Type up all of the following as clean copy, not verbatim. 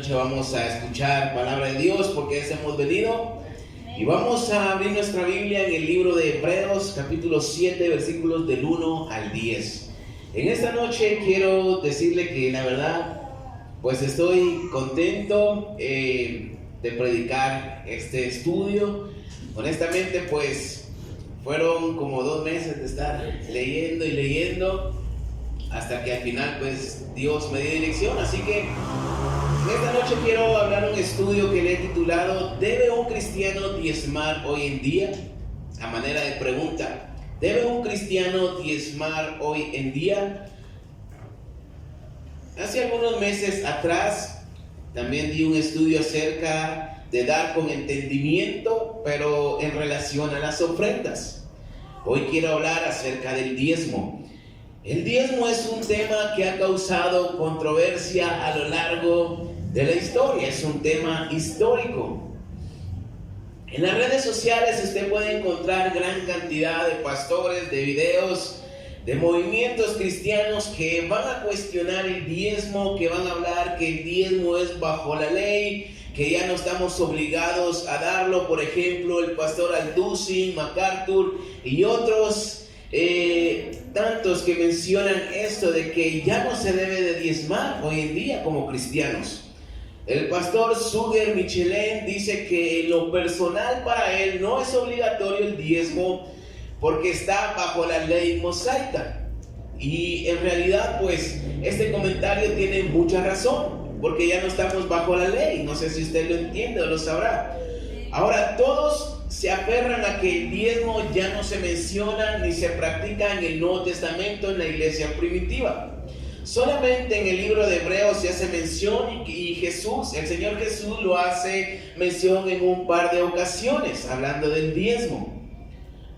noche vamos a escuchar palabra de Dios porque es hemos venido. Y vamos a abrir nuestra Biblia en el libro de Hebreos, capítulo 7, versículos del 1 al 10. En esta noche quiero decirle que la verdad, pues estoy contento de predicar este estudio. Honestamente, pues fueron como 2 meses de estar leyendo y leyendo hasta que al final pues Dios me dio dirección. Así que en esta noche quiero hablar un estudio que le he titulado ¿Debe un cristiano diezmar hoy en día? A manera de pregunta, ¿debe un cristiano diezmar hoy en día? Hace algunos meses atrás también di un estudio acerca de dar con entendimiento, pero en relación a las ofrendas. Hoy quiero hablar acerca del diezmo. El diezmo es un tema que ha causado controversia a lo largo de la historia, es un tema histórico. En las redes sociales usted puede encontrar gran cantidad de pastores, de videos, de movimientos cristianos que van a cuestionar el diezmo, que van a hablar que el diezmo es bajo la ley, que ya no estamos obligados a darlo. Por ejemplo, el pastor Alducin, MacArthur y otros tantos que mencionan esto de que ya no se debe de diezmar hoy en día como cristianos. El pastor Suger Michelin dice que en lo personal para él no es obligatorio el diezmo porque está bajo la ley mosaica. Y en realidad pues este comentario tiene mucha razón, porque ya no estamos bajo la ley. No sé si usted lo entiende o lo sabrá. Ahora todos se aferran a que el diezmo ya no se menciona ni se practica en el Nuevo Testamento en la iglesia primitiva. Solamente en el libro de Hebreos se hace mención y Jesús, el Señor Jesús lo hace mención en un par de ocasiones hablando del diezmo.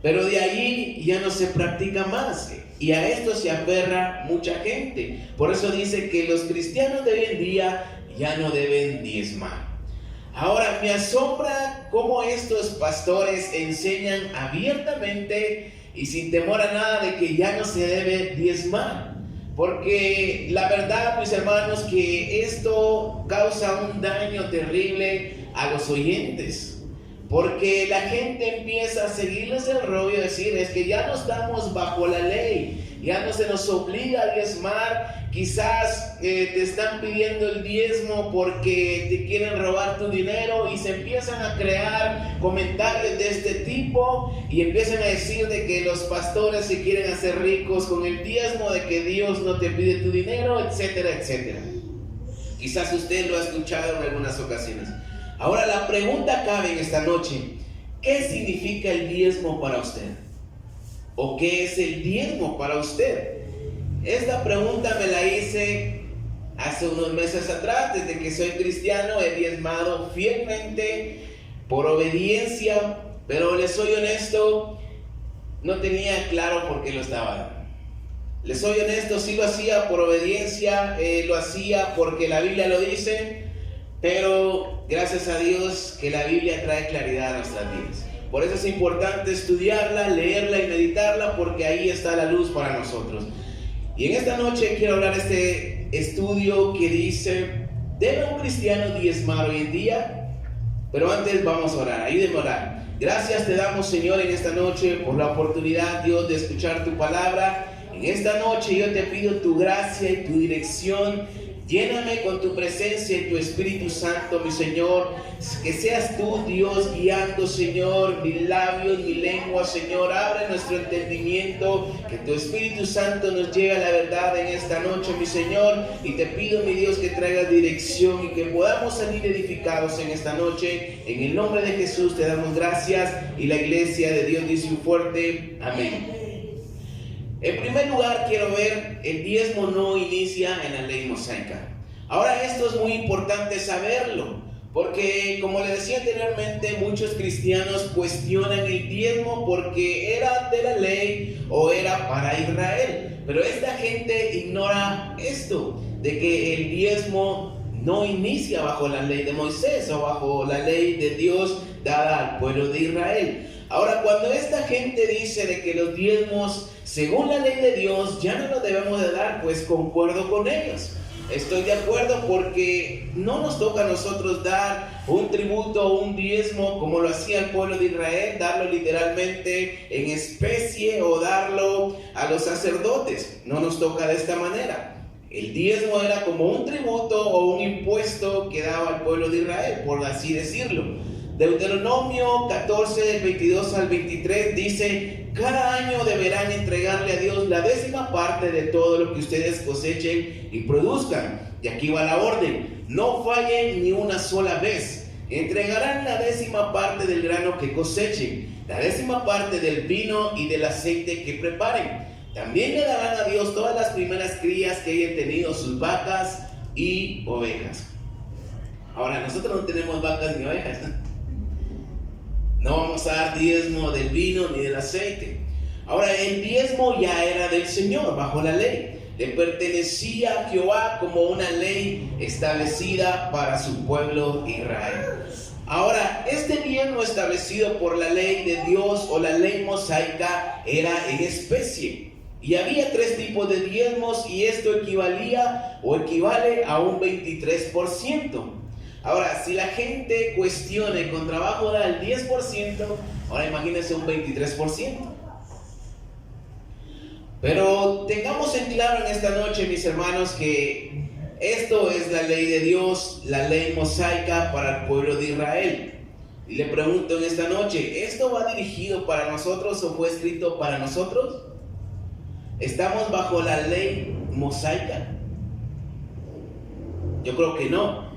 Pero de ahí ya no se practica más y a esto se aferra mucha gente. Por eso dice que los cristianos de hoy en día ya no deben diezmar. Ahora me asombra cómo estos pastores enseñan abiertamente y sin temor a nada de que ya no se debe diezmar. Porque la verdad, mis hermanos, que esto causa un daño terrible a los oyentes. Porque la gente empieza a seguirles el rollo y decir, es que ya no estamos bajo la ley, ya no se nos obliga a diezmar. Quizás te están pidiendo el diezmo porque te quieren robar tu dinero, y se empiezan a crear comentarios de este tipo y empiezan a decir de que los pastores se quieren hacer ricos con el diezmo, de que Dios no te pide tu dinero, etcétera, etcétera. Quizás usted lo ha escuchado en algunas ocasiones. Ahora la pregunta cabe en esta noche: ¿qué significa el diezmo para usted? ¿O qué es el diezmo para usted? Esta pregunta me la hice hace unos meses atrás. Desde que soy cristiano he diezmado fielmente por obediencia, pero les soy honesto, no tenía claro por qué lo estaba dando. Les soy honesto, sí lo hacía por obediencia, lo hacía porque la Biblia lo dice, pero gracias a Dios que la Biblia trae claridad a nuestras vidas. Por eso es importante estudiarla, leerla y meditarla, porque ahí está la luz para nosotros. Y en esta noche quiero hablar de este estudio que dice: ¿debe un cristiano diezmar hoy en día? Pero antes vamos a orar, ayúdenme a orar. Gracias te damos, Señor, en esta noche por la oportunidad, Dios, de escuchar tu palabra. En esta noche yo te pido tu gracia y tu dirección. Lléname con tu presencia y tu Espíritu Santo, mi Señor. Que seas tú, Dios, guiando, Señor, mis labios, mi lengua, Señor. Abre nuestro entendimiento. Que tu Espíritu Santo nos lleve a la verdad en esta noche, mi Señor. Y te pido, mi Dios, que traigas dirección y que podamos salir edificados en esta noche. En el nombre de Jesús te damos gracias. Y la iglesia de Dios dice un fuerte amén. En primer lugar, quiero ver, el diezmo no inicia en la ley mosaica. Ahora, esto es muy importante saberlo, porque como le decía anteriormente, muchos cristianos cuestionan el diezmo porque era de la ley o era para Israel. Pero esta gente ignora esto, de que el diezmo no inicia bajo la ley de Moisés o bajo la ley de Dios dada al pueblo de Israel. Ahora, cuando esta gente dice de que los diezmos, según la ley de Dios, ya no los debemos de dar, pues concuerdo con ellos. estoy de acuerdo, porque no nos toca a nosotros dar un tributo o un diezmo como lo hacía el pueblo de Israel, darlo literalmente en especie o darlo a los sacerdotes. No nos toca de esta manera. El diezmo era como un tributo o un impuesto que daba al pueblo de Israel, por así decirlo. Deuteronomio 14, del 22 al 23 dice: cada año deberán entregarle a Dios la 10ª parte de todo lo que ustedes cosechen y produzcan. Y aquí va la orden: no fallen ni una sola vez. Entregarán la 10ª parte del grano que cosechen, la 10ª parte del vino y del aceite que preparen. También le darán a Dios todas las primeras crías que hayan tenido sus vacas y ovejas. Ahora, nosotros no tenemos vacas ni ovejas. No vamos a dar diezmo del vino ni del aceite. Ahora, el diezmo ya era del Señor bajo la ley. Le pertenecía a Jehová como una ley establecida para su pueblo Israel. Ahora, este diezmo establecido por la ley de Dios o la ley mosaica era en especie. Y había 3 tipos de diezmos, y esto equivalía o equivale a un 23%. Ahora, si la gente cuestiona y con trabajo da el 10%, ahora imagínense un 23%. Pero tengamos en claro en esta noche, mis hermanos, que esto es la ley de Dios, la ley mosaica para el pueblo de Israel. Y le pregunto en esta noche, ¿esto va dirigido para nosotros o fue escrito para nosotros? ¿Estamos bajo la ley mosaica? Yo creo que no.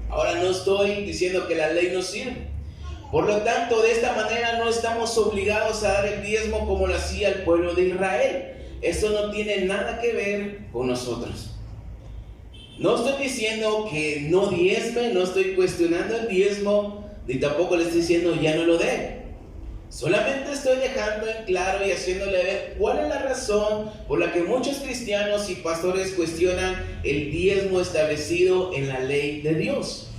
Ahora, no estoy diciendo que la ley no sirve. Por lo tanto, de esta manera no estamos obligados a dar el diezmo como lo hacía el pueblo de Israel. Esto no tiene nada que ver con nosotros. No estoy diciendo que no diezme, no estoy cuestionando el diezmo, ni tampoco le estoy diciendo ya no lo dé. Solamente estoy dejando en claro y haciéndole ver cuál es la razón por la que muchos cristianos y pastores cuestionan el diezmo establecido en la ley de Dios.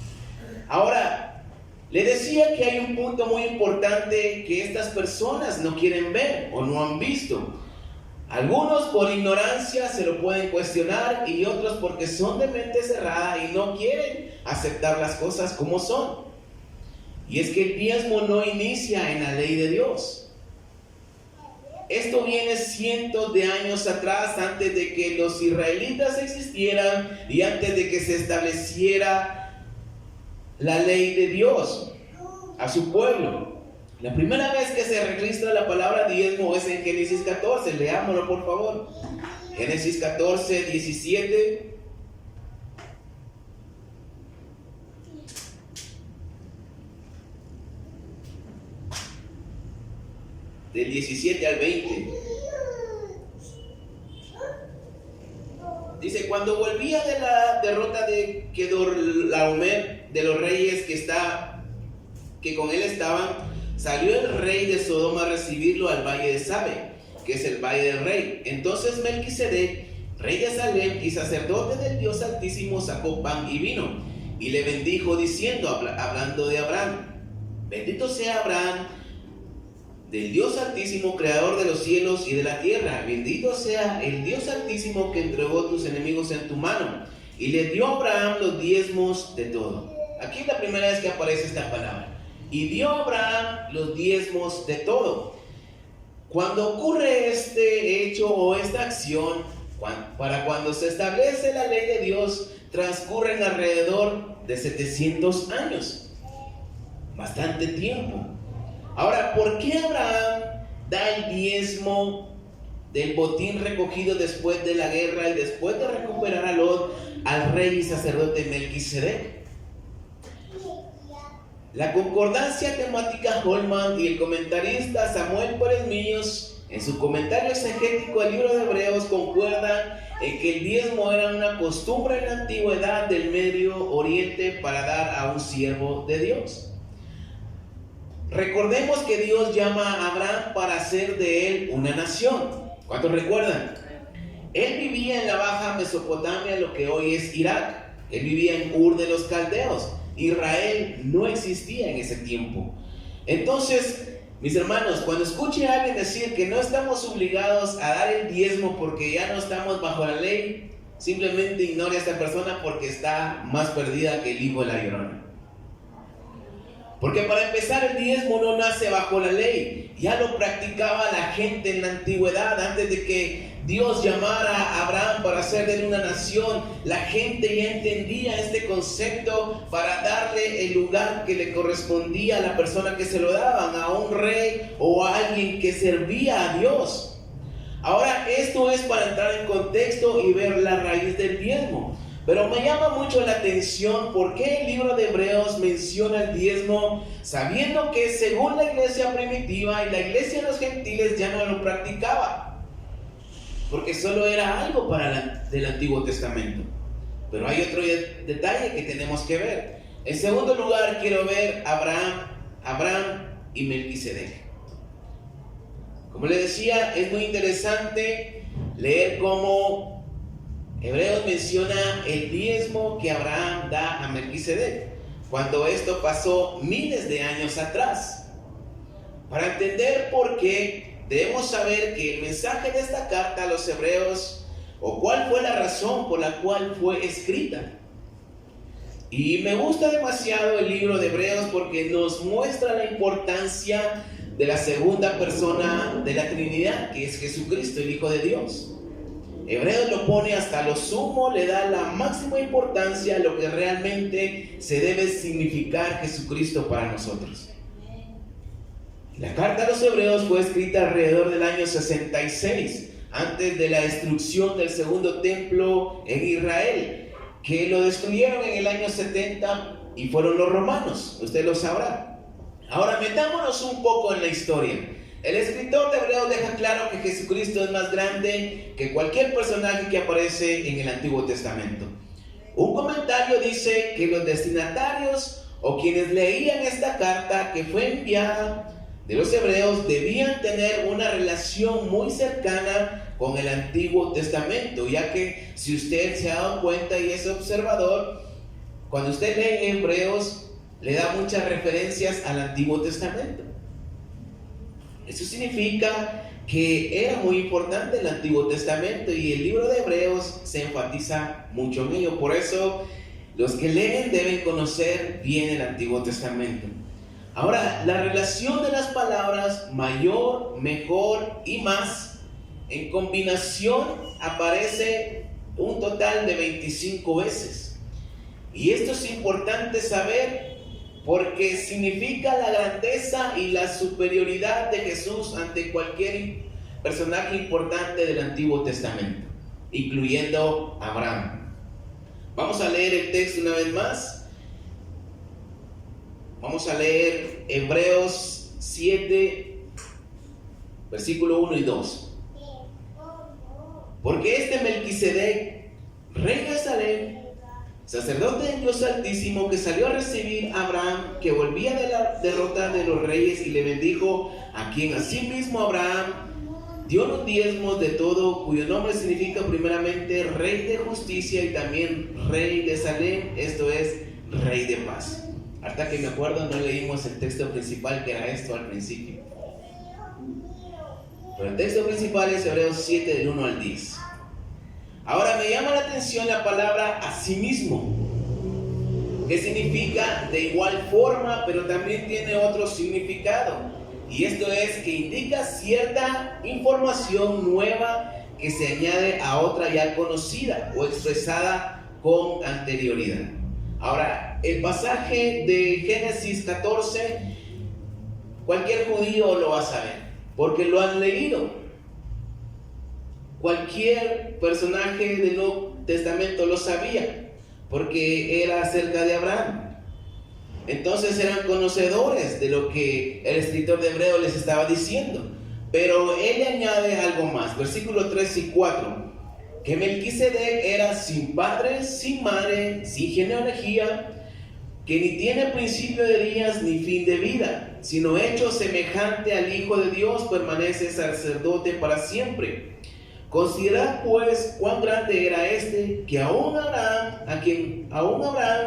Ahora, le decía que hay un punto muy importante que estas personas no quieren ver o no han visto. Algunos por ignorancia se lo pueden cuestionar, y otros porque son de mente cerrada y no quieren aceptar las cosas como son. Y es que el diezmo no inicia en la ley de Dios. Esto viene cientos de años atrás, antes de que los israelitas existieran y antes de que se estableciera la ley de Dios a su pueblo. La primera vez que se registra la palabra diezmo es en Génesis 14. Leámoslo, por favor. Génesis 14, 17. Del 17 al 20. Dice: cuando volvía de la derrota de Kedorlaomer, de los reyes que con él estaban, salió el rey de Sodoma a recibirlo al valle de Sabe, que es el valle del rey. Entonces Melquisedec, rey de Salem y sacerdote del Dios Altísimo, sacó pan y vino y le bendijo, diciendo, hablando de Abraham: bendito sea Abraham del Dios Altísimo, creador de los cielos y de la tierra. Bendito sea el Dios Altísimo que entregó tus enemigos en tu mano. Y le dio a Abraham los diezmos de todo. Aquí es la primera vez que aparece esta palabra. Y dio a Abraham los diezmos de todo. Cuando ocurre este hecho o esta acción, para cuando se establece la ley de Dios, transcurren alrededor de 700 años. Bastante tiempo. Ahora, ¿por qué Abraham da el diezmo del botín recogido después de la guerra y después de recuperar a Lot al rey y sacerdote Melquisedec? La concordancia temática Holman y el comentarista Samuel Pérez Millos, en su comentario exegético al libro de Hebreos, concuerdan en que el diezmo era una costumbre en la antigüedad del Medio Oriente para dar a un siervo de Dios. Recordemos que Dios llama a Abraham para hacer de él una nación. ¿Cuántos recuerdan? Él vivía en la Baja Mesopotamia, lo que hoy es Irak. Él vivía en Ur de los Caldeos. Israel no existía en ese tiempo. Entonces, mis hermanos, cuando escuche a alguien decir que no estamos obligados a dar el diezmo porque ya no estamos bajo la ley, Simplemente ignore a esta persona porque está más perdida que el hijo de la llorona. Porque para empezar, el diezmo no nace bajo la ley. Ya lo practicaba la gente en la antigüedad. Antes de que Dios llamara a Abraham para hacer de él una nación, la gente ya entendía este concepto para darle el lugar que le correspondía a la persona que se lo daban, a un rey o a alguien que servía a Dios. Ahora, esto es para entrar en contexto y ver la raíz del diezmo. Pero me llama mucho la atención por qué el libro de Hebreos menciona el diezmo, sabiendo que según la iglesia primitiva y la iglesia de los gentiles ya no lo practicaba, porque solo era algo del Antiguo Testamento. Pero hay otro detalle que tenemos que ver. En segundo lugar, quiero ver Abraham y Melquisedec. Como le decía, es muy interesante leer cómo Hebreos menciona el diezmo que Abraham da a Melquisedec, cuando esto pasó miles de años atrás. Para entender por qué, debemos saber que el mensaje de esta carta a los hebreos, o cuál fue la razón por la cual fue escrita. Y me gusta demasiado el libro de Hebreos porque nos muestra la importancia de la segunda persona de la Trinidad, que es Jesucristo, el Hijo de Dios. Hebreos lo pone hasta lo sumo, le da la máxima importancia a lo que realmente se debe significar Jesucristo para nosotros. La carta a los Hebreos fue escrita alrededor del año 66, antes de la destrucción del segundo templo en Israel, que lo destruyeron en el año 70 y fueron los romanos, usted lo sabrá. Ahora metámonos un poco en la historia. El escritor de Hebreos deja claro que Jesucristo es más grande que cualquier personaje que aparece en el Antiguo Testamento. Un comentario dice que los destinatarios o quienes leían esta carta que fue enviada de los hebreos debían tener una relación muy cercana con el Antiguo Testamento, ya que si usted se ha dado cuenta y es observador, cuando usted lee Hebreos le da muchas referencias al Antiguo Testamento. Eso significa que era muy importante el Antiguo Testamento y el libro de Hebreos se enfatiza mucho en ello. Por eso los que leen deben conocer bien el Antiguo Testamento. Ahora, la relación de las palabras mayor, mejor y más en combinación aparece un total de 25 veces. Y esto es importante saber porque significa la grandeza y la superioridad de Jesús ante cualquier personaje importante del Antiguo Testamento, incluyendo Abraham. Vamos a leer el texto una vez más. Vamos a leer Hebreos 7, versículo 1 y 2. Porque este Melquisedec, rey de Salem, sacerdote del Dios Altísimo, que salió a recibir a Abraham, que volvía de la derrota de los reyes, y le bendijo, a quien asimismo Abraham dio los diezmos de todo, cuyo nombre significa primeramente Rey de Justicia y también Rey de Salem, esto es, Rey de Paz. Hasta que me acuerdo no leímos el texto principal, que era esto al principio. Pero el texto principal es Hebreos 7 del 1 al 10. Ahora me llama la atención la palabra asimismo, que significa de igual forma, pero también tiene otro significado. Y esto es que indica cierta información nueva que se añade a otra ya conocida o expresada con anterioridad. Ahora, el pasaje de Génesis 14, cualquier judío lo va a saber, porque lo han leído. Cualquier personaje del Nuevo Testamento lo sabía, porque era acerca de Abraham. Entonces eran conocedores de lo que el escritor de Hebreos les estaba diciendo. Pero él le añade algo más, versículos 3 y 4, que Melquisedec era sin padre, sin madre, sin genealogía, que ni tiene principio de días ni fin de vida, sino hecho semejante al Hijo de Dios, permanece sacerdote para siempre. Considerad pues cuán grande era este, que aún Abraham,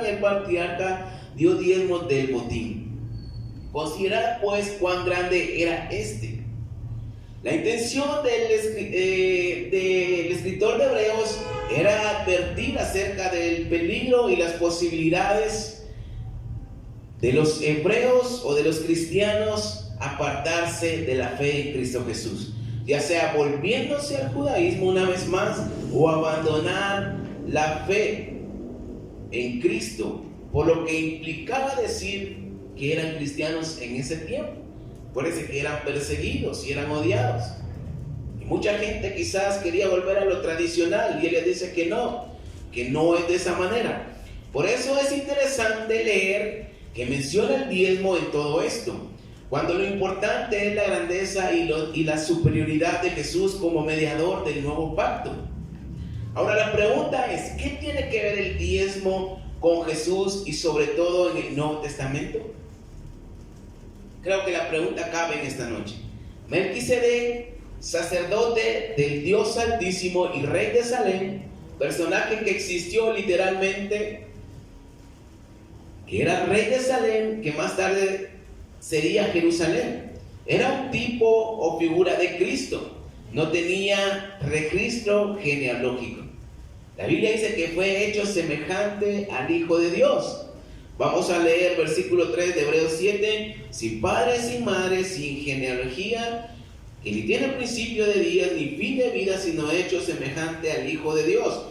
el patriarca, dio diezmos del botín. Considerad pues cuán grande era este. La intención del escritor de Hebreos era advertir acerca del peligro y las posibilidades de los hebreos o de los cristianos apartarse de la fe en Cristo Jesús, ya sea volviéndose al judaísmo una vez más o abandonar la fe en Cristo, por lo que implicaba decir que eran cristianos en ese tiempo. Parece que eran perseguidos y eran odiados. Y mucha gente quizás quería volver a lo tradicional y él les dice que no es de esa manera. Por eso es interesante leer que menciona el diezmo en todo esto, cuando lo importante es la grandeza y la superioridad de Jesús como mediador del nuevo pacto. Ahora la pregunta es, ¿qué tiene que ver el diezmo con Jesús y sobre todo en el Nuevo Testamento? Creo que la pregunta cabe en esta noche. Melquisedec, sacerdote del Dios Altísimo y rey de Salem, personaje que existió literalmente, que era rey de Salem, que más tarde sería Jerusalén. Era un tipo o figura de Cristo. No tenía registro genealógico. La Biblia dice que fue hecho semejante al Hijo de Dios. Vamos a leer versículo 3 de Hebreos 7. Sin padre, sin madre, sin genealogía, que ni tiene principio de días ni fin de vida, sino hecho semejante al Hijo de Dios,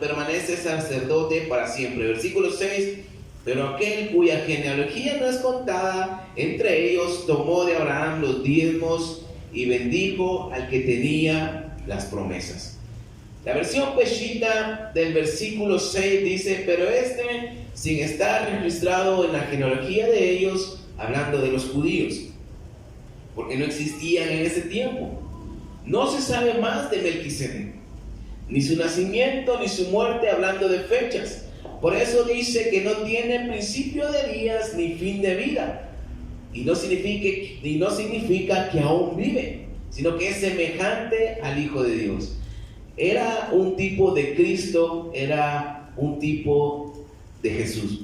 permanece sacerdote para siempre. Versículo 6. Pero aquel cuya genealogía no es contada entre ellos tomó de Abraham los diezmos y bendijo al que tenía las promesas. La versión Peshitta del versículo 6 dice: pero sin estar registrado en la genealogía de ellos, hablando de los judíos, porque no existían en ese tiempo, no se sabe más de Melquisedec, ni su nacimiento ni su muerte, hablando de fechas. Por eso dice que no tiene principio de días ni fin de vida. Y no significa que aún vive, sino que es semejante al Hijo de Dios. Era un tipo de Cristo, era un tipo de Jesús.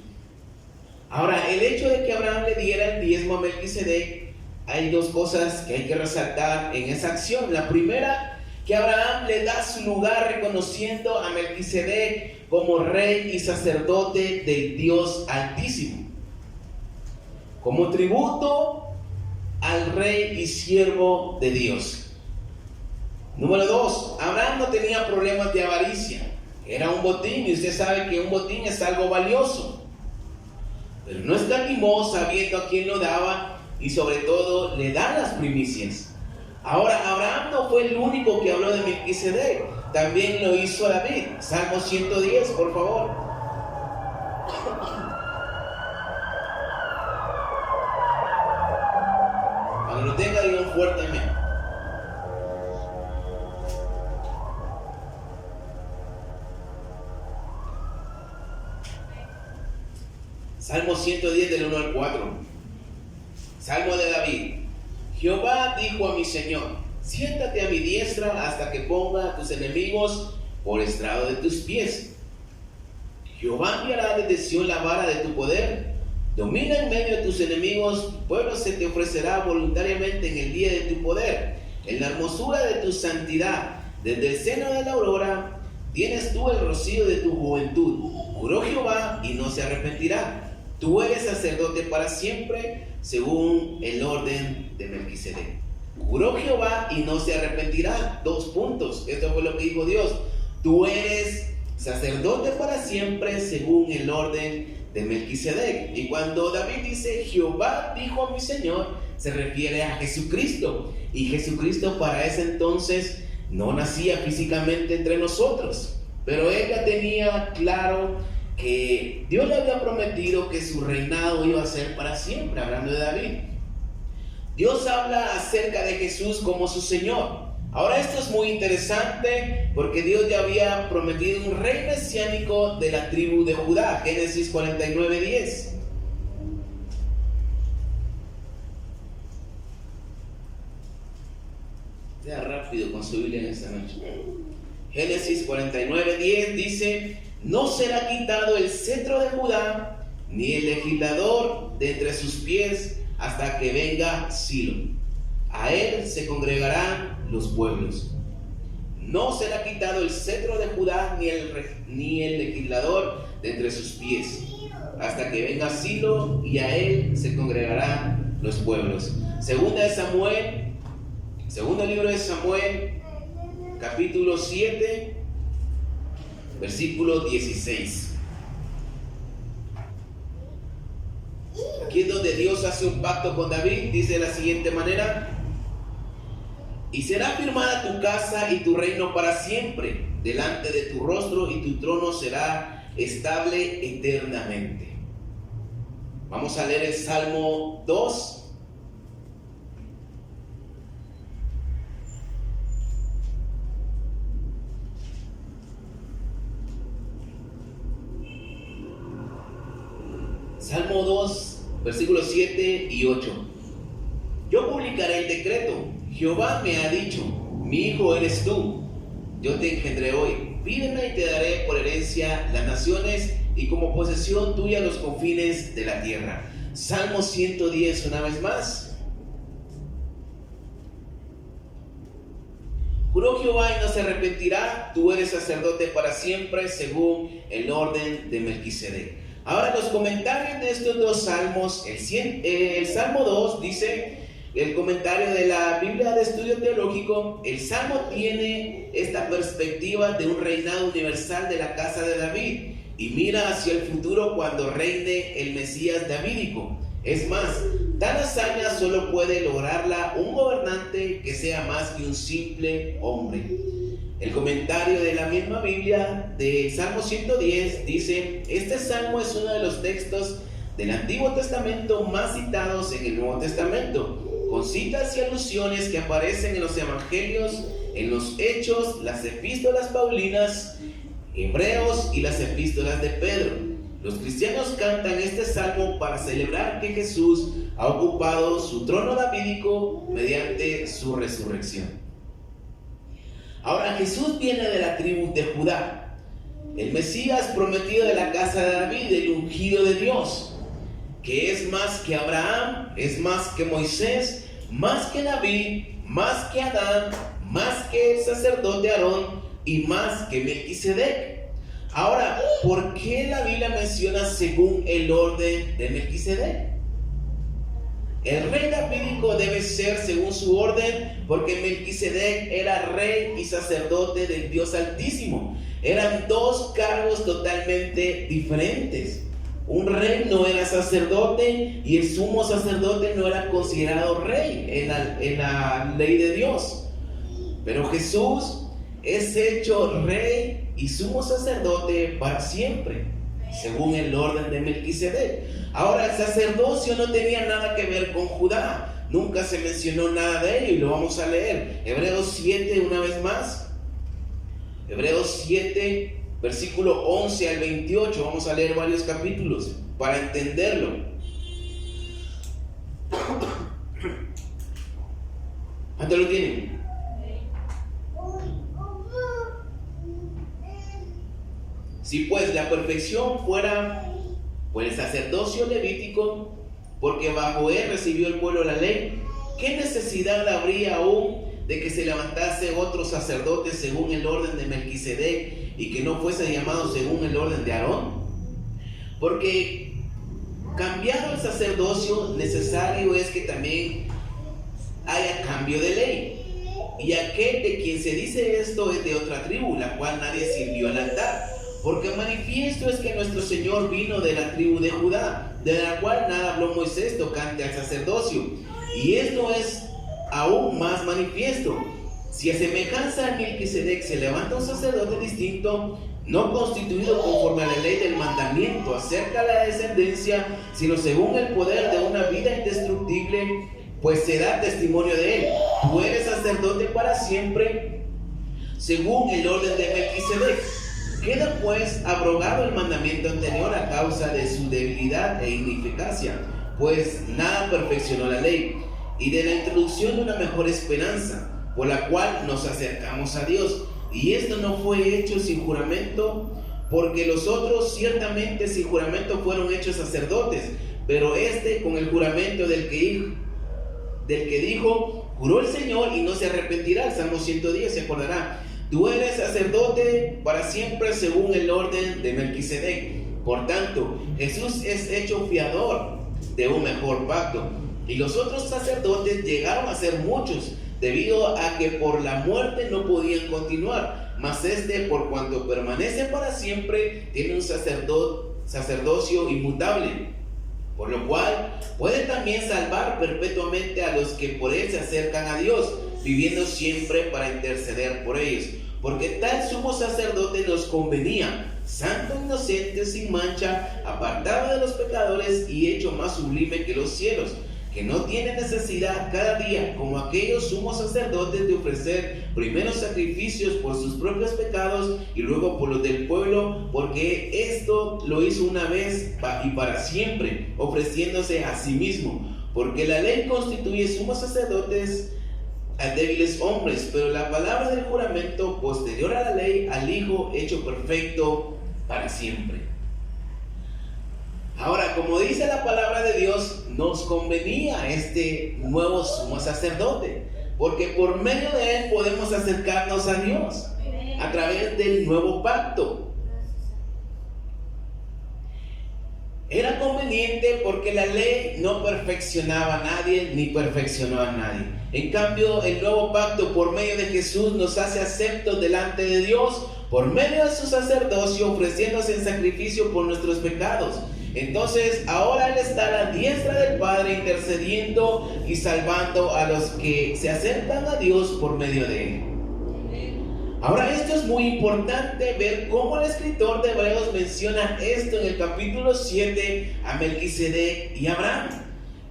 Ahora, el hecho de que Abraham le diera el diezmo a Melquisedec, hay dos cosas que hay que resaltar en esa acción. La primera, que Abraham le da su lugar reconociendo a Melquisedec como rey y sacerdote del Dios Altísimo, como tributo al rey y siervo de Dios. Número 2, Abraham no tenía problemas de avaricia. Era un botín y usted sabe que un botín es algo valioso, pero no escatimó sabiendo a quién lo daba y sobre todo le da las primicias. Ahora, Abraham no fue el único que habló de Melquisedec, también lo hizo David. Salmo 110, por favor. Cuando lo tenga, digan fuerte amén. Salmo 110 del 1 al 4. Salmo de David. Jehová dijo a mi Señor: siéntate a mi diestra hasta que ponga a tus enemigos por estrado de tus pies. Jehová enviará desde Sión la vara de tu poder. Domina en medio de tus enemigos. Tu pueblo se te ofrecerá voluntariamente en el día de tu poder, en la hermosura de tu santidad. Desde el seno de la aurora tienes tú el rocío de tu juventud. Juró Jehová y no se arrepentirá. Tú eres sacerdote para siempre, según el orden de Melquisedec. Juró Jehová y no se arrepentirá. 2 puntos. Esto fue lo que dijo Dios. Tú eres sacerdote para siempre, según el orden de Melquisedec. Y cuando David dice Jehová dijo a mi Señor, se refiere a Jesucristo. Y Jesucristo para ese entonces no nacía físicamente entre nosotros, pero él ya tenía claro que Dios le había prometido que su reinado iba a ser para siempre, hablando de David. Dios habla acerca de Jesús como su Señor. Ahora esto es muy interesante porque Dios ya había prometido un rey mesiánico de la tribu de Judá. Génesis 49:10. Sea rápido con su Biblia en esta noche. Génesis 49:10 dice: no será quitado el cetro de Judá, ni el legislador de entre sus pies, hasta que venga Silo. A él se congregarán los pueblos. no será quitado el cetro de Judá ni el legislador de entre sus pies, hasta que venga Silo y a él se congregarán los pueblos. Segundo libro de Samuel, capítulo 7, versículo 16. Aquí es donde Dios hace un pacto con David. Dice de la siguiente manera: y será firmada tu casa y tu reino para siempre delante de tu rostro, y tu trono será estable eternamente. Vamos a leer el Salmo 2. Salmo 2, versículos 7 y 8. Yo publicaré el decreto. Jehová me ha dicho: mi hijo eres tú, yo te engendré hoy. Pídeme y te daré por herencia las naciones, y como posesión tuya los confines de la tierra. Salmo 110 una vez más. Juró Jehová y no se arrepentirá: tú eres sacerdote para siempre, según el orden de Melquisedec. Ahora, los comentarios de estos dos salmos, el Salmo 2 dice, el comentario de la Biblia de Estudio Teológico, el Salmo tiene esta perspectiva de un reinado universal de la casa de David y mira hacia el futuro cuando reine el Mesías davídico. Es más, tal hazaña solo puede lograrla un gobernante que sea más que un simple hombre. El comentario de la misma Biblia del Salmo 110 dice: este salmo es uno de los textos del Antiguo Testamento más citados en el Nuevo Testamento, con citas y alusiones que aparecen en los Evangelios, en los Hechos, las epístolas paulinas, Hebreos y las epístolas de Pedro. Los cristianos cantan este salmo para celebrar que Jesús ha ocupado su trono davídico mediante su resurrección. Ahora, Jesús viene de la tribu de Judá, el Mesías prometido de la casa de David, el ungido de Dios, que es más que Abraham, es más que Moisés, más que David, más que Adán, más que el sacerdote Aarón y más que Melquisedec. Ahora, ¿por qué la Biblia menciona según el orden de Melquisedec? El rey davídico debe ser según su orden, porque Melquisedec era rey y sacerdote del Dios Altísimo. Eran dos cargos totalmente diferentes. Un rey no era sacerdote y el sumo sacerdote no era considerado rey en la ley de Dios. Pero Jesús es hecho rey y sumo sacerdote para siempre, según el orden de Melquisedec. Ahora, el sacerdocio no tenía nada que ver con Judá. Nunca se mencionó nada de ello y lo vamos a leer. Hebreos 7 una vez más. Hebreos 7, versículo 11 al 28. Vamos a leer varios capítulos para entenderlo. ¿Cuánto lo tienen? Si pues la perfección fuera por el sacerdocio levítico, porque bajo él recibió el pueblo la ley, ¿qué necesidad habría aún de que se levantase otro sacerdote según el orden de Melquisedec y que no fuese llamado según el orden de Aarón? Porque cambiado el sacerdocio, necesario es que también haya cambio de ley. Y aquel de quien se dice esto es de otra tribu, la cual nadie sirvió al altar. Porque manifiesto es que nuestro Señor vino de la tribu de Judá, de la cual nada habló Moisés tocante al sacerdocio. Y esto es aún más manifiesto. Si a semejanza a Melquisedec se levanta un sacerdote distinto, no constituido conforme a la ley del mandamiento acerca de la descendencia, sino según el poder de una vida indestructible, pues se da testimonio de él: tú eres sacerdote para siempre, según el orden de Melquisedec. Queda pues abrogado el mandamiento anterior a causa de su debilidad e ineficacia, pues nada perfeccionó la ley, y de la introducción de una mejor esperanza, por la cual nos acercamos a Dios. Y esto no fue hecho sin juramento, porque los otros ciertamente sin juramento fueron hechos sacerdotes, pero este con el juramento del que dijo, juró el Señor y no se arrepentirá. El Salmo 110 se acordará. tú eres sacerdote para siempre según el orden de Melquisedec. Por tanto, Jesús es hecho fiador de un mejor pacto. Y los otros sacerdotes llegaron a ser muchos, debido a que por la muerte no podían continuar. Mas este, por cuanto permanece para siempre, tiene un sacerdocio inmutable, por lo cual puede también salvar perpetuamente a los que por él se acercan a Dios, viviendo siempre para interceder por ellos. Porque tal sumo sacerdote nos convenía, santo, inocente, sin mancha, apartado de los pecadores y hecho más sublime que los cielos, que no tiene necesidad cada día, como aquellos sumos sacerdotes, de ofrecer primero sacrificios por sus propios pecados y luego por los del pueblo, porque esto lo hizo una vez y para siempre, ofreciéndose a sí mismo. Porque la ley constituye sumos sacerdotes a débiles hombres, pero la palabra del juramento posterior a la ley, al Hijo hecho perfecto para siempre. Ahora, como dice la palabra de Dios, nos convenía este nuevo sumo sacerdote, porque por medio de él podemos acercarnos a Dios a través del nuevo pacto. Era conveniente porque la ley no perfeccionaba a nadie ni perfeccionó a nadie. En cambio, el nuevo pacto por medio de Jesús nos hace aceptos delante de Dios por medio de su sacerdocio, ofreciéndose en sacrificio por nuestros pecados. Entonces, ahora Él está a la diestra del Padre, intercediendo y salvando a los que se acercan a Dios por medio de Él. Ahora, esto es muy importante ver cómo el escritor de Hebreos menciona esto en el capítulo 7 a Melquisedec y Abraham.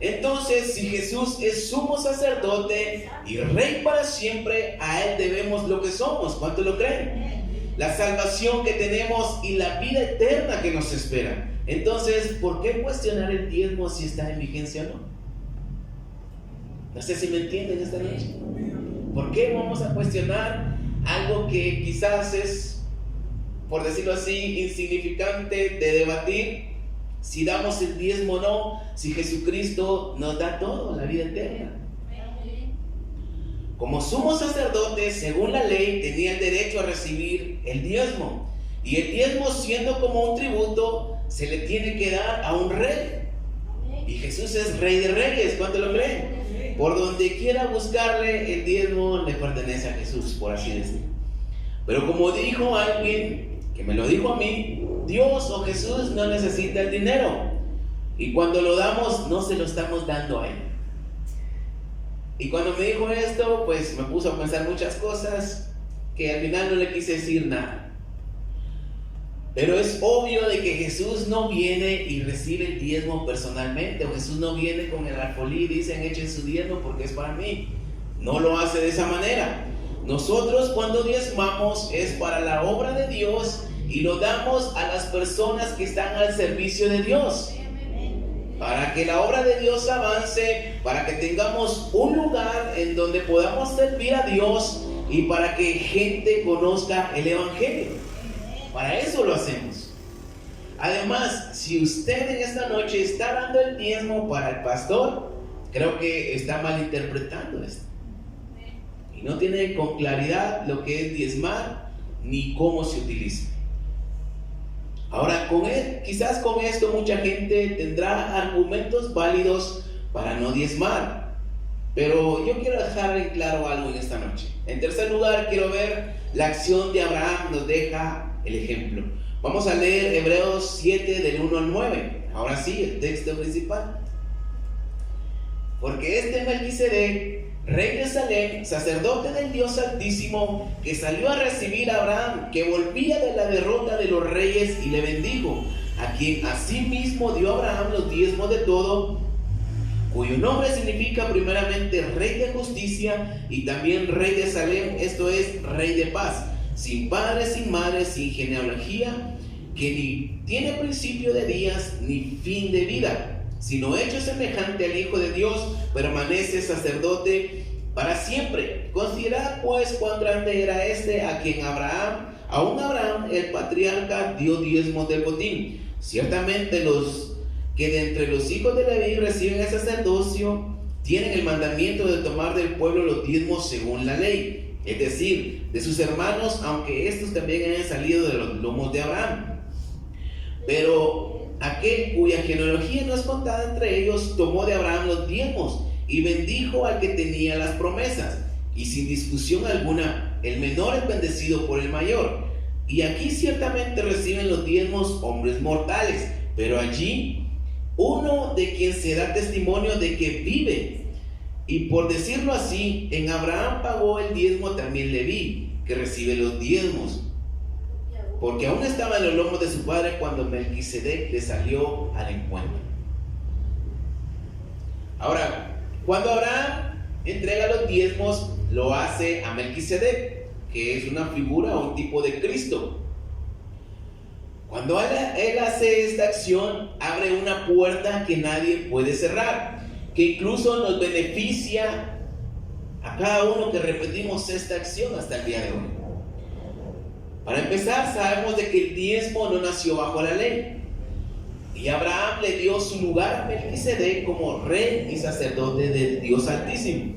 Entonces, si Jesús es sumo sacerdote y rey para siempre, a Él debemos lo que somos. ¿Cuánto lo creen? La salvación que tenemos y la vida eterna que nos espera. Entonces, ¿por qué cuestionar el diezmo si está en vigencia o no? No sé si me entienden esta noche. ¿Por qué vamos a cuestionar algo que quizás es, por decirlo así, insignificante de debatir? Si damos el diezmo o no, si Jesucristo nos da todo, la vida eterna. Como sumo sacerdote, según la ley, tenía el derecho a recibir el diezmo. Y el diezmo, siendo como un tributo, se le tiene que dar a un rey. Y Jesús es Rey de Reyes. ¿Cuánto lo creen? Por donde quiera buscarle, el diezmo le pertenece a Jesús, por así decirlo. Pero como dijo alguien que me lo dijo a mí, Dios o Jesús no necesita el dinero. Y cuando lo damos, no se lo estamos dando a Él. Y cuando me dijo esto, pues me puso a pensar muchas cosas que al final no le quise decir nada. Pero es obvio de que Jesús no viene y recibe el diezmo personalmente, o Jesús no viene con el alfolí y dicen echen su diezmo porque es para mí. No lo hace de esa manera. Nosotros cuando diezmamos es para la obra de Dios y lo damos a las personas que están al servicio de Dios, para que la obra de Dios avance, para que tengamos un lugar en donde podamos servir a Dios y para que gente conozca el Evangelio. Para eso lo hacemos. Además, si usted en esta noche está dando el diezmo para el pastor, creo que está malinterpretando esto. Y no tiene con claridad lo que es diezmar ni cómo se utiliza. Ahora, quizás con esto mucha gente tendrá argumentos válidos para no diezmar. Pero yo quiero dejar en claro algo en esta noche. En tercer lugar, quiero ver la acción de Abraham. Nos deja el ejemplo. Vamos a leer Hebreos 7 del 1 al 9. Ahora sí, el texto principal. Porque este Melquisedec, rey de Salem, sacerdote del Dios Altísimo, que salió a recibir a Abraham, que volvía de la derrota de los reyes, y le bendijo, a quien asimismo dio a Abraham los diezmos de todo, cuyo nombre significa primeramente Rey de Justicia y también Rey de Salem, esto es, Rey de Paz, sin padre, sin madre, sin genealogía, que ni tiene principio de días ni fin de vida, sino hecho semejante al Hijo de Dios, permanece sacerdote para siempre. Considerad pues cuán grande era este, a quien aún Abraham el patriarca dio diezmos del botín. Ciertamente los que de entre los hijos de Leví reciben el sacerdocio tienen el mandamiento de tomar del pueblo los diezmos según la ley, es decir, de sus hermanos, aunque estos también hayan salido de los lomos de Abraham. Pero aquel cuya genealogía no es contada entre ellos, tomó de Abraham los diezmos y bendijo al que tenía las promesas. Y sin discusión alguna, el menor es bendecido por el mayor. Y aquí ciertamente reciben los diezmos hombres mortales, pero allí uno de quien se da testimonio de que vive. Y por decirlo así, en Abraham pagó el diezmo también Leví, que recibe los diezmos, porque aún estaba en los lomos de su padre cuando Melquisedec le salió al encuentro. Ahora, cuando Abraham entrega los diezmos, lo hace a Melquisedec, que es una figura o un tipo de Cristo. Cuando él hace esta acción, abre una puerta que nadie puede cerrar, que incluso nos beneficia a cada uno que repetimos esta acción hasta el día de hoy. Para empezar, sabemos de que el diezmo no nació bajo la ley, y Abraham le dio su lugar a Melquisedec como rey y sacerdote del Dios Altísimo.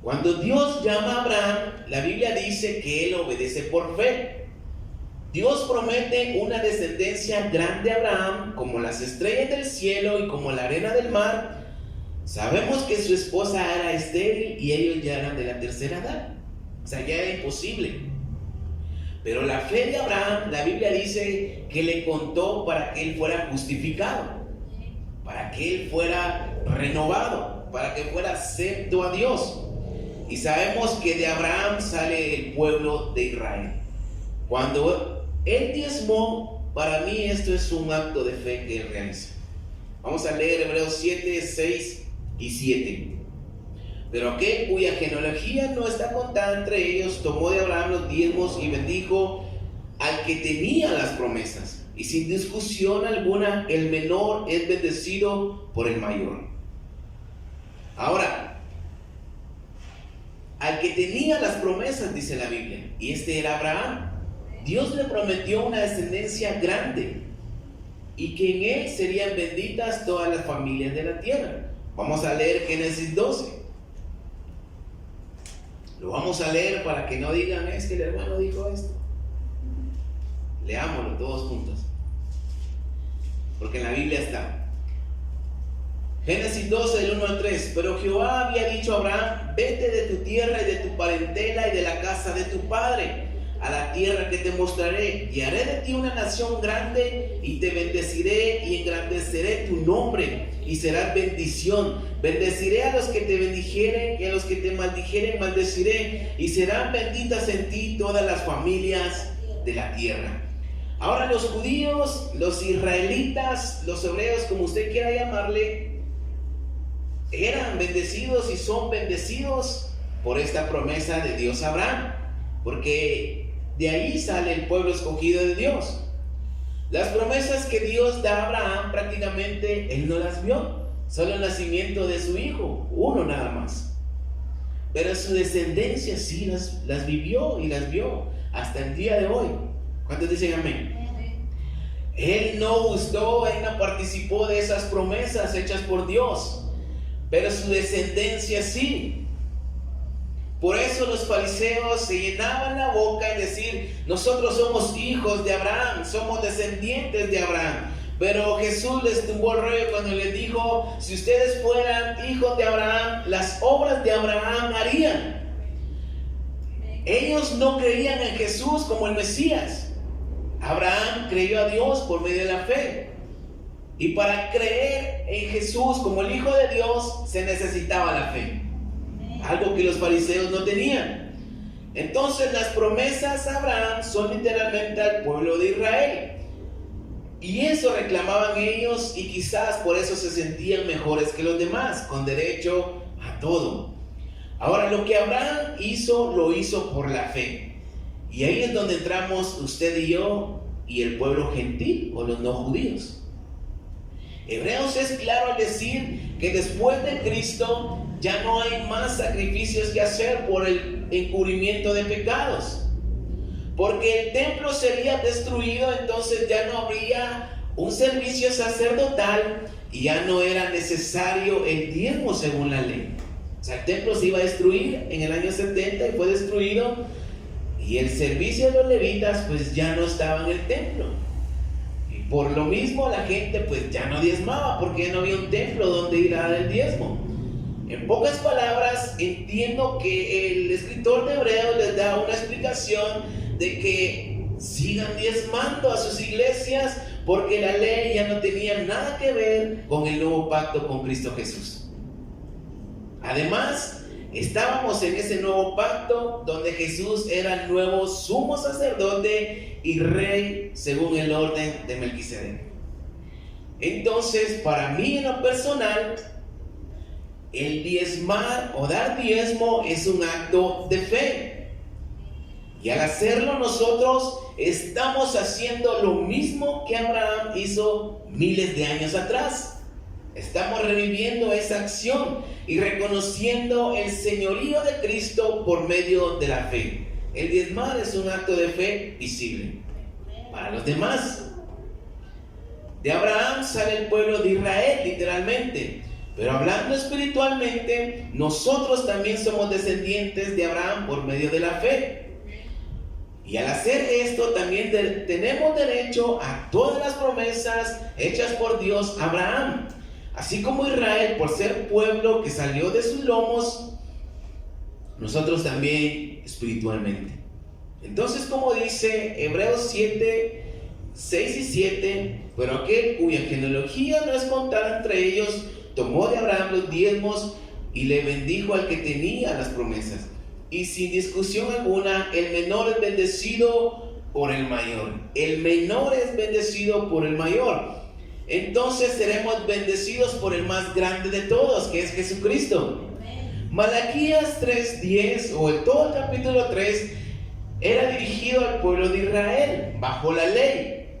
Cuando Dios llama a Abraham, la Biblia dice que él obedece por fe. Dios promete una descendencia grande a Abraham, como las estrellas del cielo y como la arena del mar. Sabemos que su esposa era estéril y ellos ya eran de la tercera edad. O sea, ya era imposible. Pero la fe de Abraham, la Biblia dice que le contó para que él fuera justificado, para que él fuera renovado, para que fuera acepto a Dios. Y sabemos que de Abraham sale el pueblo de Israel. Cuando él diezmó, para mí esto es un acto de fe que él realiza. Vamos a leer Hebreos 7, 6 y 7. Pero aquel cuya genealogía no está contada entre ellos, tomó de Abraham los diezmos y bendijo al que tenía las promesas. Y sin discusión alguna, el menor es bendecido por el mayor. Ahora, al que tenía las promesas, dice la Biblia, y este era Abraham. Dios le prometió una descendencia grande y que en él serían benditas todas las familias de la tierra. Vamos a leer Génesis 12. Lo vamos a leer para que no digan, es que el hermano dijo esto. Leámoslo todos juntos, porque en la Biblia está. Génesis 12, del 1 al 3. Pero Jehová había dicho a Abraham: vete de tu tierra y de tu parentela y de la casa de tu padre a la tierra que te mostraré, y haré de ti una nación grande, y te bendeciré y engrandeceré tu nombre, y serás bendición. Bendeciré a los que te bendijeren, y a los que te maldijeren maldeciré, y serán benditas en ti todas las familias de la tierra. Ahora los judíos, los israelitas, los hebreos, como usted quiera llamarle, eran bendecidos y son bendecidos por esta promesa de Dios a Abraham, porque de ahí sale el pueblo escogido de Dios. Las promesas que Dios da a Abraham prácticamente él no las vio, solo el nacimiento de su hijo, uno nada más. Pero su descendencia sí las vivió y las vio hasta el día de hoy. ¿Cuántos dicen amén? Él no gustó, él no participó de esas promesas hechas por Dios, pero su descendencia sí. Por eso los fariseos se llenaban la boca en decir: nosotros somos hijos de Abraham, somos descendientes de Abraham. Pero Jesús les tumbó el rollo cuando les dijo: si ustedes fueran hijos de Abraham, las obras de Abraham harían. Ellos no creían en Jesús como el Mesías. Abraham creyó a Dios por medio de la fe. Y para creer en Jesús como el Hijo de Dios se necesitaba la fe, algo que los fariseos no tenían. Entonces las promesas a Abraham son literalmente al pueblo de Israel, y eso reclamaban ellos, y quizás por eso se sentían mejores que los demás, con derecho a todo. Ahora, lo que Abraham hizo, lo hizo por la fe. Y ahí es donde entramos usted y yo y el pueblo gentil o los no judíos. Hebreos es claro al decir que después de Cristo ya no hay más sacrificios que hacer por el encubrimiento de pecados, porque el templo sería destruido, entonces ya no habría un servicio sacerdotal y ya no era necesario el diezmo según la ley. O sea, el templo se iba a destruir en el año 70 y fue destruido, y el servicio de los levitas pues ya no estaba en el templo. Y por lo mismo la gente pues ya no diezmaba, porque ya no había un templo donde ir a dar el diezmo. En pocas palabras, entiendo que el escritor de Hebreos les da una explicación de que sigan diezmando a sus iglesias, porque la ley ya no tenía nada que ver con el nuevo pacto con Cristo Jesús. Además, estábamos en ese nuevo pacto donde Jesús era el nuevo sumo sacerdote y rey según el orden de Melquisedec. Entonces, para mí en lo personal, el diezmar o dar diezmo es un acto de fe. Y al hacerlo nosotros estamos haciendo lo mismo que Abraham hizo miles de años atrás. Estamos reviviendo esa acción y reconociendo el señorío de Cristo por medio de la fe. El diezmar es un acto de fe visible para los demás. De Abraham sale el pueblo de Israel, literalmente. Pero hablando espiritualmente, nosotros también somos descendientes de Abraham por medio de la fe. Y al hacer esto también tenemos derecho a todas las promesas hechas por Dios a Abraham. Así como Israel, por ser pueblo que salió de sus lomos, nosotros también espiritualmente. Entonces, como dice Hebreos 7, 6 y 7, pero aquel cuya genealogía no es contada entre ellos, tomó de Abraham los diezmos y le bendijo al que tenía las promesas. Y sin discusión alguna, el menor es bendecido por el mayor. El menor es bendecido por el mayor. Entonces seremos bendecidos por el más grande de todos, que es Jesucristo. Malaquías 3:10, o todo el capítulo 3, era dirigido al pueblo de Israel, bajo la ley.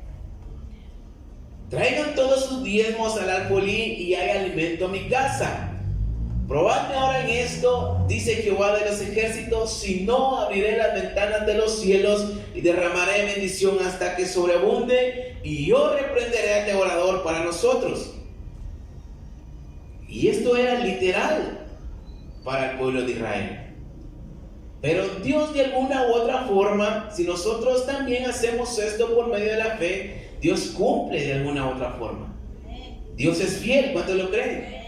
Traigan todos sus diezmos al alfolí y hay alimento a mi casa. Probadme ahora en esto, dice Jehová de los ejércitos, si no abriré las ventanas de los cielos y derramaré bendición hasta que sobreabunde, y yo reprenderé al devorador para nosotros. Y esto era literal para el pueblo de Israel. Pero Dios, de alguna u otra forma, si nosotros también hacemos esto por medio de la fe, Dios cumple de alguna u otra forma. Dios es fiel, ¿cuántos lo creen?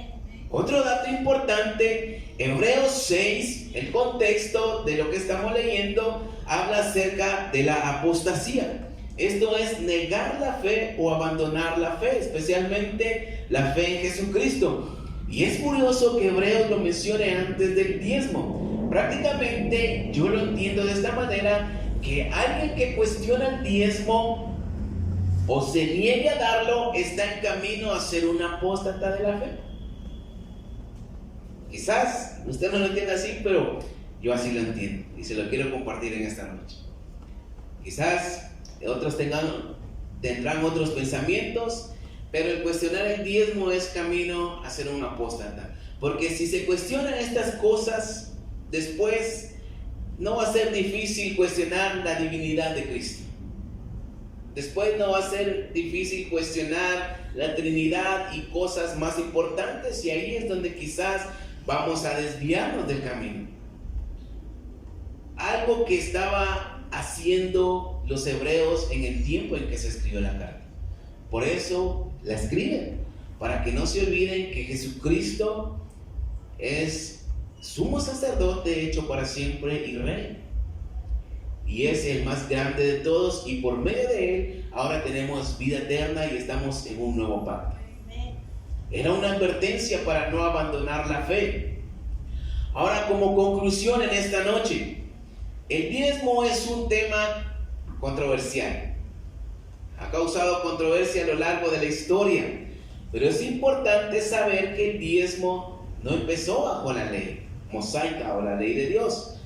Otro dato importante, Hebreos 6, el contexto de lo que estamos leyendo, habla acerca de la apostasía. Esto es negar la fe o abandonar la fe, especialmente la fe en Jesucristo. Y es curioso que Hebreos lo mencione antes del diezmo. Prácticamente yo lo entiendo de esta manera, que alguien que cuestiona el diezmo o se niegue a darlo está en camino a ser un apóstata de la fe. Quizás usted no lo entienda así, pero yo así lo entiendo y se lo quiero compartir en esta noche. Quizás otros tendrán otros pensamientos, pero el cuestionar el diezmo es camino a ser un apóstata. Porque si se cuestionan estas cosas, después no va a ser difícil cuestionar la divinidad de Cristo. Después no va a ser difícil cuestionar la Trinidad y cosas más importantes, y ahí es donde quizás vamos a desviarnos del camino. Algo que estaba haciendo los hebreos en el tiempo en que se escribió la carta. Por eso la escriben, para que no se olviden que Jesucristo es sumo sacerdote hecho para siempre y rey. Y es el más grande de todos, y por medio de él ahora tenemos vida eterna y estamos en un nuevo pacto. Era una advertencia para no abandonar la fe. Ahora, como conclusión en esta noche, el diezmo es un tema controversial. Ha causado controversia a lo largo de la historia, pero es importante saber que el diezmo no empezó bajo la ley mosaica o la ley de Dios.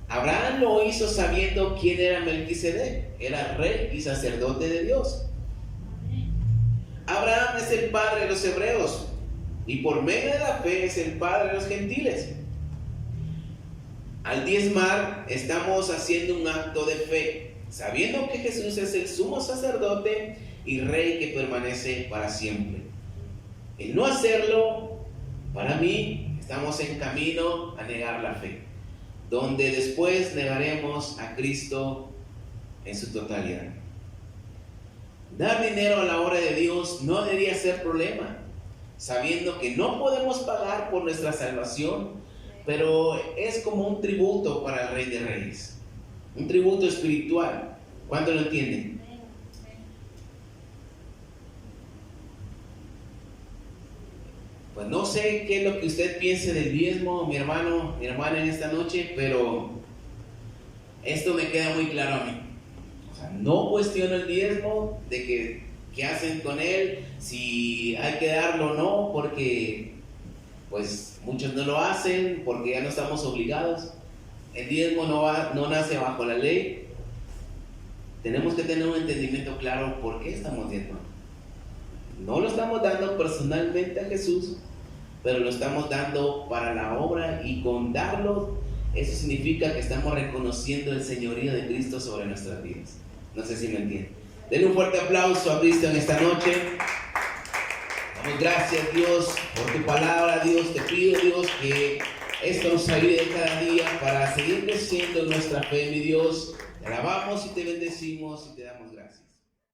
Abraham lo hizo sabiendo quién era Melquisedec, era rey y sacerdote de Dios. Abraham es el padre de los hebreos y por medio de la fe es el padre de los gentiles. Al diezmar estamos haciendo un acto de fe, sabiendo que Jesús es el sumo sacerdote y rey que permanece para siempre. El no hacerlo, para mí, Estamos en camino a negar la fe, donde después negaremos a Cristo en su totalidad. Dar dinero a la obra de Dios no debería ser problema, sabiendo que no podemos pagar por nuestra salvación, pero es como un tributo para el Rey de Reyes, un tributo espiritual. ¿Cuánto lo entienden? Pues no sé qué es lo que usted piense del diezmo, mi hermano, mi hermana, en esta noche, pero esto me queda muy claro a mí. O sea, no cuestiono el diezmo, de qué hacen con él, si hay que darlo o no, porque pues muchos no lo hacen, porque ya no estamos obligados. El diezmo no nace bajo la ley. Tenemos que tener un entendimiento claro por qué estamos diezmando. No lo estamos dando personalmente a Jesús, pero lo estamos dando para la obra, y con darlo, eso significa que estamos reconociendo el señorío de Cristo sobre nuestras vidas. No sé si me entienden. Denle un fuerte aplauso a Cristo en esta noche. Damos gracias, Dios, por tu palabra. Dios, te pido, Dios, que esto nos ayude cada día para seguir creciendo en nuestra fe, mi Dios. Te alabamos y te bendecimos y te damos gracias.